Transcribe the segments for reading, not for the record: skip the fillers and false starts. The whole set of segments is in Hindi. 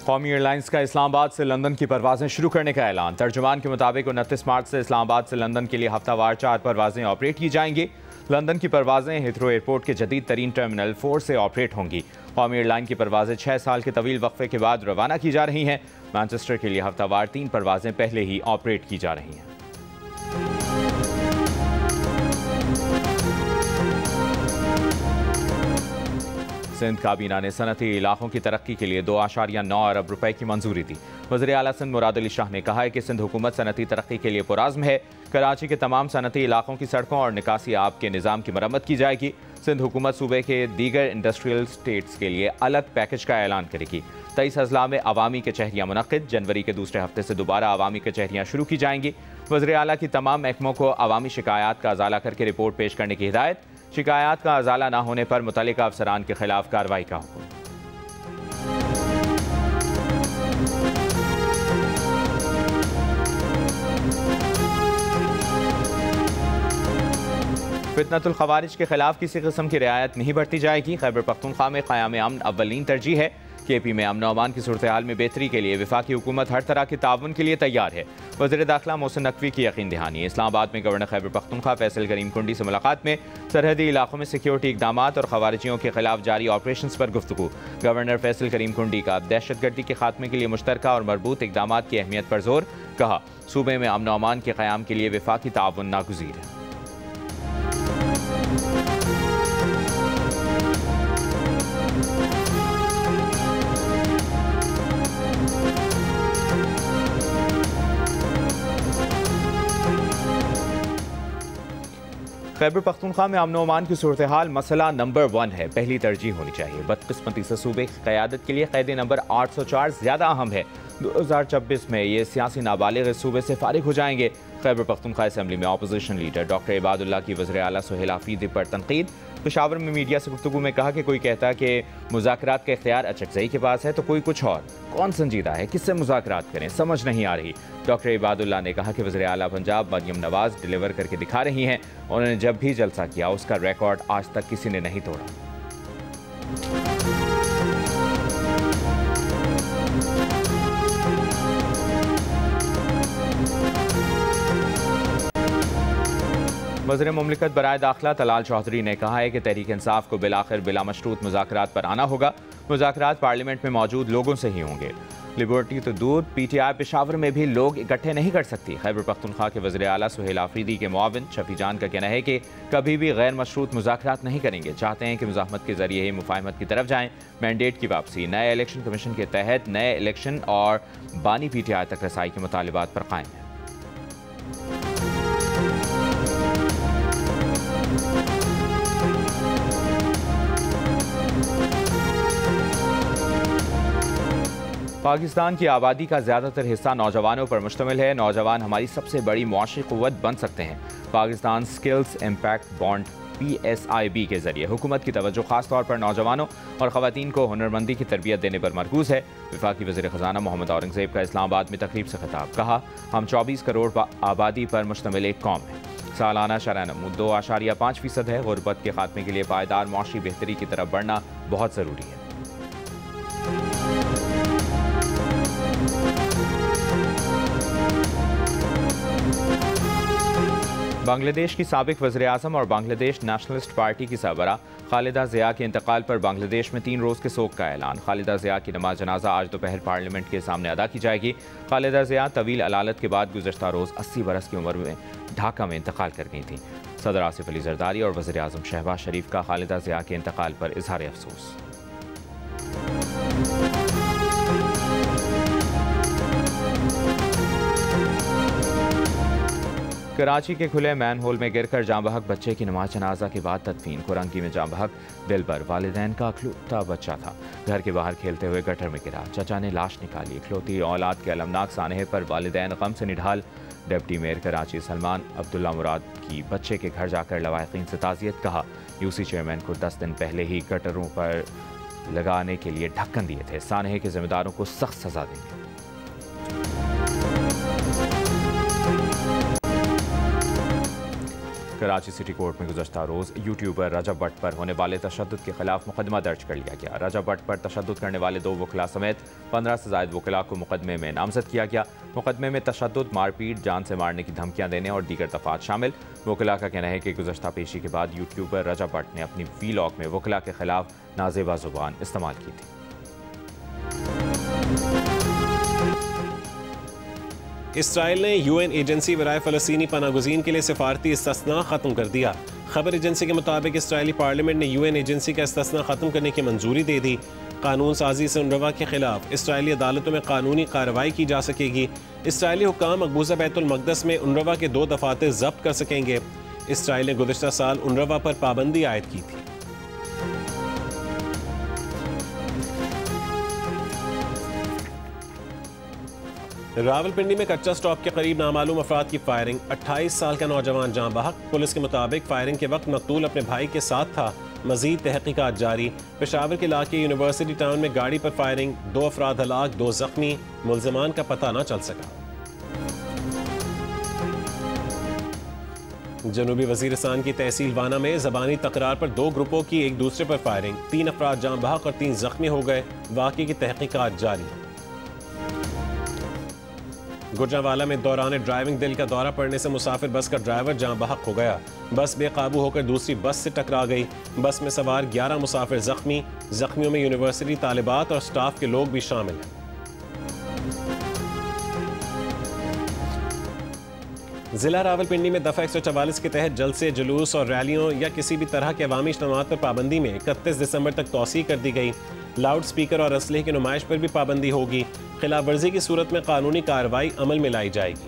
कौमी एयरलाइंस का इस्लामाबाद से लंदन की परवाजें शुरू करने का ऐलान। तर्जुमान के मुताबिक 29 मार्च से इस्लामाबाद से लंदन के लिए हफ्तावार 4 परवाजें ऑपरेट की जाएंगी। लंदन की परवाजें हिथरो एयरपोर्ट के जदीद तरीन टर्मिनल 4 से ऑपरेट होंगी। कौमी एयरलाइन की परवाजें 6 साल के तवील वक्फे के बाद रवाना की जा रही हैं। मैनचेस्टर के लिए हफ्तावार 3 परवाजें पहले ही ऑपरेट की जा रही हैं। सिंध काबीना ने सनती इलाकों की तरक्की के लिए 2.9 अरब रुपए की मंजूरी दी। वज़ीर आला सिंध मुराद अली शाह ने कहा है कि सिंध हुकूमत सनती तरक्की के लिए पुराज़्म है। कराची के तमाम सनती इलाकों की सड़कों और निकासी आब के निज़ाम की मरम्मत की जाएगी। सिंध हुकूमत सूबे के दीगर इंडस्ट्रियल स्टेट्स के लिए अलग पैकेज का ऐलान करेगी। 23 अजला में अवामी कचहरियाँ मुनक़्क़िद। जनवरी के दूसरे हफ्ते से दोबारा अवामी कचहरियाँ शुरू की जाएंगी। वज़ीर आला की तमाम महकमों को अवामी शिकायत का अजाला करके रिपोर्ट पेश करने की हिदायत। शिकायत का अजाला न होने पर मुतल्लिका अफसरान के खिलाफ कार्रवाई का हुक्म। फितनतुल खवारिज के खिलाफ किसी किस्म की रियायत नहीं बरती जाएगी। खैबर पख्तूनख्वा में क़याम अमन अव्वलीन तरजीह है। KP में अमन अमान की सूरत हाल में बेहतरी के लिए वफाकी हुकूमत हर तरह के ताउन के लिए तैयार है। वज़ीर दाखिला मोहसिन नकवी की यकीन दहानी। इस्लामाबाद में गवर्नर खैबर पख्तूनख्वा फैसल करीम कुंडी से मुलाकात में सरहदी इलाकों में सिक्योरिटी इकदाम और खवारिजियों के खिलाफ जारी ऑपरेशन पर गुफ्तगू। गवर्नर फैसल करीम कुंडी का दहशतगर्दी के खात्मे के लिए मुश्तरका और मरबूत इकदाम की अहमियत पर जोर। कहा, सूबे में अमन अमान के क़याम के लिए वफाकी ताउन नागुज़ीर है। खैबर पख्तूनख्वा में अमन अमान की सूरत हाल मसला नंबर 1 है, पहली तरजीह होनी चाहिए। बदकिस्मती से सूबे की क़यादत के लिए क़ैद नंबर 804 ज़्यादा अहम है। 2026 में ये सियासी नाबालिग इस सूबे से फारिग हो जाएंगे। खैबर पख्तूनख्वा असम्बली में अपोजिशन लीडर डॉक्टर इबादुल्लाह की वज़ीर आला सुहेल आफरीदी पर तनकीद। पेशावर में मीडिया से गुफ्तगू में कहा कि कोई कहता है कि मुज़ाकरात का इख्तियार अचकज़ई के पास है तो कोई कुछ और। कौन संजीदा है, किससे मुज़ाकरात करें, समझ नहीं आ रही। डॉक्टर इबादुल्लाह ने कहा कि वज़ीर आला पंजाब मरियम नवाज़ डिलीवर करके दिखा रही हैं। उन्होंने जब भी जलसा किया उसका रिकॉर्ड आज तक किसी ने नहीं तोड़ा। वज़ीर मुमलिकत बराए दाखिला तलाल चौधरी ने कहा है कि तहरीक इंसाफ को बिलाखिर बिला मशरूत मुज़ाकरात पर आना होगा। मुज़ाकरात पार्लियामेंट में मौजूद लोगों से ही होंगे। लिबर्टी तो दूर, PTI पेशावर में भी लोग इकट्ठे नहीं कर सकती। खैबर पख्तूनख्वा के वज़ीर आला सुहेल आफरीदी के मुआविन शफी जान का कहना है कि कभी भी गैर मशरूत मुज़ाकरात नहीं करेंगे। चाहते हैं कि मुज़ाहमत के जरिए ही मुफाहमत की तरफ जाएं। मैंडेट की वापसी, नए इलेक्शन कमीशन के तहत नए इलेक्शन और बानी PTI तक रसाई के मुतालिबात पर कायम है। पाकिस्तान की आबादी का ज़्यादातर हिस्सा नौजवानों पर मुश्तमिल है। नौजवान हमारी सबसे बड़ी मुआशी क़ुव्वत बन सकते हैं। Pakistan skills impact bond PSIB के जरिए हुकूमत की तवज्जो खास तौर पर नौजवानों और ख़वातीन को हुनरमंदी की तरबियत देने पर मरकूज़ है। वफाकी वज़ीर ख़जाना मोहम्मद औरंगज़ेब का इस्लामाबाद में तकरीब से खिताब। कहा, हम 24 करोड़ आबादी पर मुश्तमिल एक कौम है। सालाना शरह नमू 2.5% है। गुरबत के खात्मे के लिए पायदार मुआशी बेहतरी की तरफ बढ़ना बहुत ज़रूरी है। बांग्लादेश की साबिक वज़ीर आज़म और बांग्लादेश नेशनलिस्ट पार्टी की सरबराह खालिदा ज़िया के इंतकाल पर बांग्लादेश में 3 रोज़ के सोग का ऐलान। खालिदा ज़िया की नमाज जनाजा आज दोपहर पार्लियामेंट के सामने अदा की जाएगी। खालिदा ज़िया तवील अलालत के बाद गुज़श्ता रोज़ 80 बरस की उम्र में ढाका में इंतकाल कर गई थी। सदर आसिफ अली जरदारी और वज़ीर आज़म शहबाज शरीफ का खालिदा ज़िया के इंतकाल पर इज़हार अफसोस। कराची के खुले मैन होल में गिरकर जाँ बहक बच्चे की नमाज जनाजा के बाद तदफीन। कोरंगी में जाँ बहक दिलबर वालिदैन का इकलौता बच्चा था। घर के बाहर खेलते हुए गटर में गिरा। चचा ने लाश निकाली। इकलौती औलाद के अलमनाक सानहे पर वालिदैन गम से निढाल। डिप्टी मेयर कराची सलमान अब्दुल्ला मुराद की बच्चे के घर जाकर लवाहिकीन से ताज़ियत। कहा, UC चेयरमैन को 10 दिन पहले ही गटरों पर लगाने के लिए ढक्कन दिए थे। सानहे के जिम्मेदारों को सख्त सजा देंगे। कराची सिटी कोर्ट में गुज़श्ता रोज़ यूट्यूबर रजब भट्ट पर होने वाले तशद्दुद के खिलाफ मुकदमा दर्ज कर लिया गया। रजब भट्ट पर तशद्दुद करने वाले 2 वकला समेत 15 से ज़ायद वकला को मुकदमे में नामजद किया गया। मुकदमे में तशद्दुद, मारपीट, जान से मारने की धमकियाँ देने और दीगर दफात शामिल। वकला का कहना है कि गुज़श्ता पेशी के बाद यूट्यूबर रजब भट्ट ने अपनी वीलॉग में वकला के खिलाफ नाज़ेबा ज़ुबान इस्तेमाल की थी। इसराइल ने यूएन एजेंसी बराए फ़लस्तीनी पनागुज़ीन के लिए सिफारती इस्तिस्ना ख़त्म कर दिया। खबर एजेंसी के मुताबिक इसराइली पार्लियामेंट ने यूएन एजेंसी का इस्तिस्ना ख़त्म करने की मंजूरी दे दी। कानून साजी से उनरवा के खिलाफ इसराइली अदालतों में कानूनी कार्रवाई की जा सकेगी। इसराइली हुक्काम मकबूजा बैतुल मक़दस में उनरवा के 2 दफातर जब्त कर सकेंगे। इसराइल ने गुज़श्ता साल उनरवा पर पाबंदी आयद की थी। रावलपिंडी में कच्चा स्टॉप के करीब नामालूम अफराद की फायरिंग, 28 साल का नौजवान जान बहक। पुलिस के मुताबिक फायरिंग के वक्त मकतूल अपने भाई के साथ था। मजीद तहकीकात जारी। पेशावर के इलाके यूनिवर्सिटी टाउन में गाड़ी पर फायरिंग, 2 अफराद हलाक, 2 जख्मी। मुल्जिमान का पता न चल सका। जनूबी वजीरिस्तान की तहसील वाना में ज़बानी तकरार पर 2 ग्रुपों की एक दूसरे पर फायरिंग, 3 अफराद जान बहक और 3 जख्मी हो गए। वाक़े की तहकीकात जारी। गुजरांवाला में दौरान ड्राइविंग दिल का दौरा पड़ने से मुसाफिर बस का ड्राइवर जान बहक हो गया। बस बेकाबू होकर दूसरी बस से टकरा गई। बस में सवार 11 मुसाफिर जख्मी। जख्मियों में यूनिवर्सिटी तालिबात और स्टाफ के लोग भी शामिल हैं। जिला रावलपिंडी में दफा 144 के तहत जलसे, जुलूस और रैलियों या किसी भी तरह के अवामी इज्तिमात पर पाबंदी में 31 दिसंबर तक तौसीह कर दी गई। लाउड स्पीकर और असलहे की नुमाइश पर भी पाबंदी होगी। खिलाफ वर्जी की सूरत में कानूनी कार्रवाई अमल में लाई जाएगी।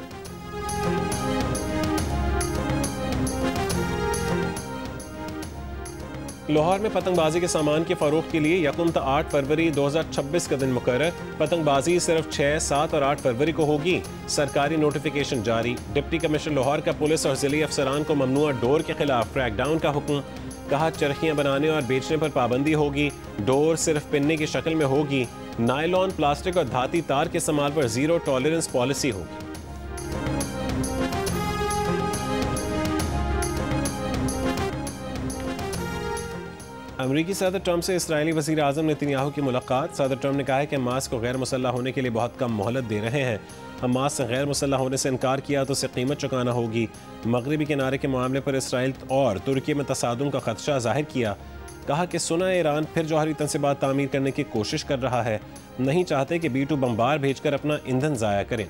लाहौर में पतंगबाजी के सामान के फरोख्त के लिए 8 फरवरी 2026 का दिन मुकर्रर। पतंगबाजी सिर्फ 6, 7 और 8 फरवरी को होगी। सरकारी नोटिफिकेशन जारी। डिप्टी कमिश्नर लाहौर का पुलिस और जिले अफसरान को ममनुआ डोर के खिलाफ क्रैकडाउन का हुक्म। कहा, चरखियां बनाने और बेचने पर पाबंदी होगी। डोर सिर्फ पिन्ने की शक्ल में होगी। नायलॉन, प्लास्टिक और धाती तार के इस्तेमाल पर 0 टॉलरेंस पॉलिसी होगी। अमरीकी सदर ट्रंप से इसराइली वज़ीर आज़म नेतन्याहू की मुलाकात। सदर ट्रंप ने कहा है कि हमास को गैर मुसल्लह होने के लिए बहुत कम मोहलत दे रहे हैं। हमास से गैर मुसल्लह होने से इनकार किया तो उसे कीमत चुकाना होगी। मगरबी किनारे के मामले पर इसराइल और तुर्की में तसादुम का खदशा जाहिर किया। कहा कि सुना ईरान फिर जौहरी तंसीबात तामीर करने की कोशिश कर रहा है। नहीं चाहते कि B-2 बमबार भेजकर अपना ईंधन ज़ाया करें।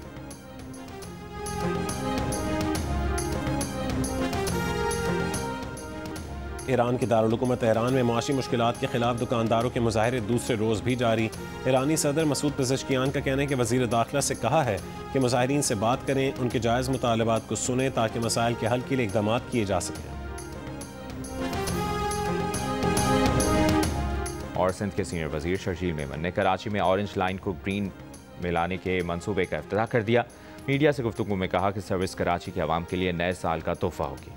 ईरान की दारुल-हुकूमत तेहरान में माशी मुश्किलात के खिलाफ दुकानदारों के मुजाहरे दूसरे रोज़ भी जारी। ईरानी सदर मसूद पेज़ेश्कियान का कहना है कि वज़ीर दाखिला से कहा है कि मुजाहिरीन से बात करें, उनके जायज़ मुतालबात को सुने ताकि मसाइल के हल के लिए इक़दाम किए जा सकें। और सिंध के सीनियर वज़ीर शर्जील मेमन ने कराची में ऑरेंज लाइन को ग्रीन में लाने के मंसूबे का इफ्तिताह कर दिया। मीडिया से गुफ्तगू में कहा कि सर्विस कराची के अवाम के लिए नए साल का तोहफा होगी।